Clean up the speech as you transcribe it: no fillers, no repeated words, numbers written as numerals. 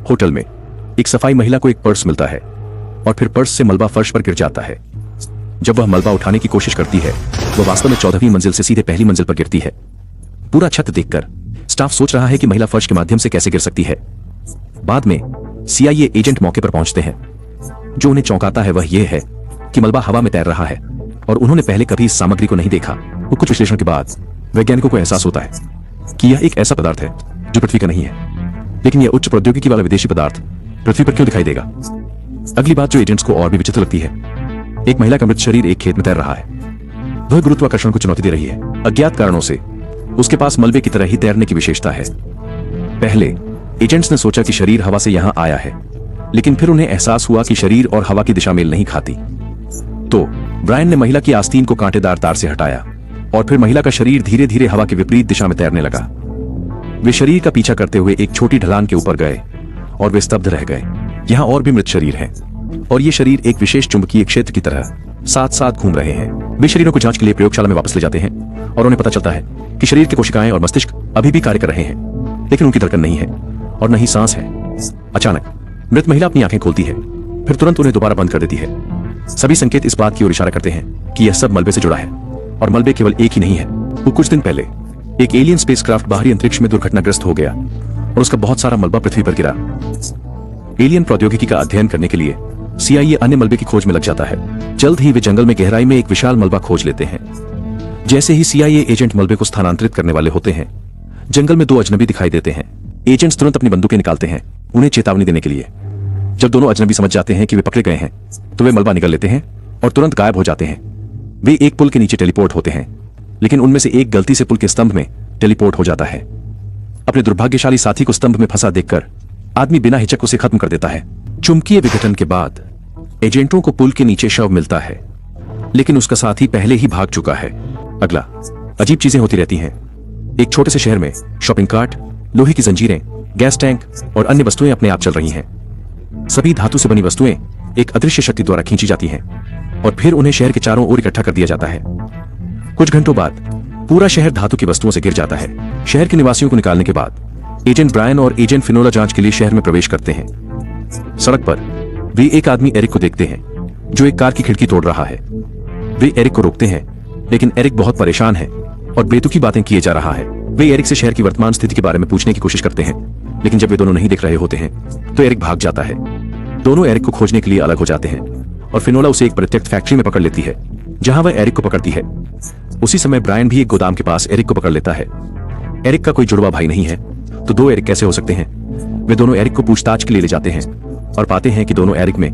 Hotel में एक सफाई महिला को एक पर्स मिलता है और फिर पर्स से मलबा फर्श पर गिर जाता है। जब वह मलबा उठाने की कोशिश करती है वह वास्तव में 14वीं मंजिल से सीधे पहली मंजिल पर गिरती है। पूरा छत देखकर स्टाफ सोच रहा है कि महिला फर्श के माध्यम से कैसे गिर सकती है। बाद में CIA एजेंट मौके पर पहुंचते हैं। जो उन्हें चौंकाता है वह यह है कि मलबा हवा में तैर रहा है और उन्होंने पहले कभी इस सामग्री को नहीं देखा। वो कुछ विश्लेषण के बाद वैज्ञानिकों को एहसास होता है कि यह एक ऐसा पदार्थ है जो पृथ्वी का नहीं है, लेकिन यह उच्च प्रौद्योगिकी वाला विदेशी पदार्थ पृथ्वी पर क्यों दिखाई देगा। अगली बात जो एजेंट्स को और भी विचित्र लगती है, एक महिला का मृत शरीर एक खेत में तैर रहा है। वह गुरुत्वाकर्षण को चुनौती दे रही है। अज्ञात कारणों से उसके पास मलबे की तरह ही तैरने की विशेषता है। पहले एजेंट्स ने सोचा कि शरीर हवा से यहां आया है, लेकिन फिर उन्हें एहसास हुआ कि शरीर और हवा की दिशा मेल नहीं खाती। तो ब्रायन ने महिला की आस्तीन को कांटेदार तार से हटाया और फिर महिला का शरीर धीरे धीरे हवा के विपरीत दिशा में तैरने लगा। वे शरीर का पीछा करते हुए एक छोटी ढलान के ऊपर गए और वे स्तब्ध रह गए। यहाँ और भी मृत शरीर हैं और ये शरीर एक विशेष चुंबकीय क्षेत्र की तरह साथ साथ घूम रहे हैं। वे शरीरों को जांच के लिए प्रयोगशाला में वापस ले जाते हैं और उन्हें पता चलता है कि शरीर की कोशिकाएं और मस्तिष्क अभी भी कार्य कर रहे हैं, लेकिन उनकी धड़कन नहीं है और न ही सांस है। अचानक मृत महिला अपनी आंखें खोलती है, फिर तुरंत उन्हें दोबारा बंद कर देती है। सभी संकेत इस बात की ओर इशारा करते हैं कि यह सब मलबे से जुड़ा है और मलबे केवल एक ही नहीं है। वो कुछ दिन पहले एक एलियन स्पेसक्राफ्ट बाहरी अंतरिक्ष में दुर्घटनाग्रस्त हो गया और उसका बहुत सारा मलबा पृथ्वी पर गिरा। एलियन प्रौद्योगिकी का अध्ययन करने के लिए CIA अन्य मलबे की खोज में लग जाता है। जल्द ही वे जंगल में गहराई में एक विशाल मलबा खोज लेते हैं। जैसे ही CIA एजेंट मलबे को स्थानांतरित करने वाले होते हैं, जंगल में 2 अजनबी दिखाई देते हैं। एजेंट्स तुरंत अपनी बंदूकें निकालते हैं उन्हें चेतावनी देने के लिए। जब दोनों अजनबी समझ जाते हैं कि वे पकड़े गए हैं तो वे मलबा निगल लेते हैं और तुरंत गायब हो जाते हैं। वे एक पुल के नीचे टेलीपोर्ट होते हैं, लेकिन उनमें से एक गलती से पुल के स्तंभ में टेलीपोर्ट हो जाता है। अपने दुर्भाग्यशाली साथी को स्तंभ में फंसा देखकर आदमी बिना हिचक उसे खत्म कर देता है। चुंबकीय विघटन के बाद एजेंटों को पुल के नीचे शव मिलता है, लेकिन उसका साथी पहले ही भाग चुका है। अगला अजीब चीजें होती रहती हैं। एक छोटे से शहर में शॉपिंग कार्ट, लोहे की जंजीरें, गैस टैंक और अन्य वस्तुएं अपने आप चल रही हैं। सभी धातु से बनी वस्तुएं एक अदृश्य शक्ति द्वारा खींची जाती हैं और फिर उन्हें शहर के चारों ओर इकट्ठा कर दिया जाता है। कुछ घंटों बाद पूरा शहर धातु की वस्तुओं से घिर जाता है। शहर के निवासियों को निकालने के बाद एजेंट ब्रायन और एजेंट फिनोला जांच के लिए शहर में प्रवेश करते हैं। सड़क पर वे एक आदमी एरिक को देखते हैं जो एक कार की खिड़की तोड़ रहा है। वे एरिक को रोकते हैं, लेकिन एरिक बहुत परेशान है और बेतुकी बातें किए जा रहा है। वे एरिक से शहर की वर्तमान स्थिति के बारे में पूछने की कोशिश करते हैं, लेकिन जब वे दोनों नहीं दिख रहे होते हैं तो एरिक भाग जाता है। दोनों एरिक को खोजने के लिए अलग हो जाते हैं और फिनोला उसे एक परित्यक्त फैक्ट्री में पकड़ लेती है जहां वह एरिक को पकड़ती है। उसी समय ब्रायन भी एक गोदाम के पास एरिक को पकड़ लेता है। एरिक का कोई जुड़वा भाई नहीं है, तो 2 एरिक कैसे हो सकते हैं। वे दोनों एरिक को पूछताछ के लिए ले जाते हैं और पाते हैं कि दोनों एरिक में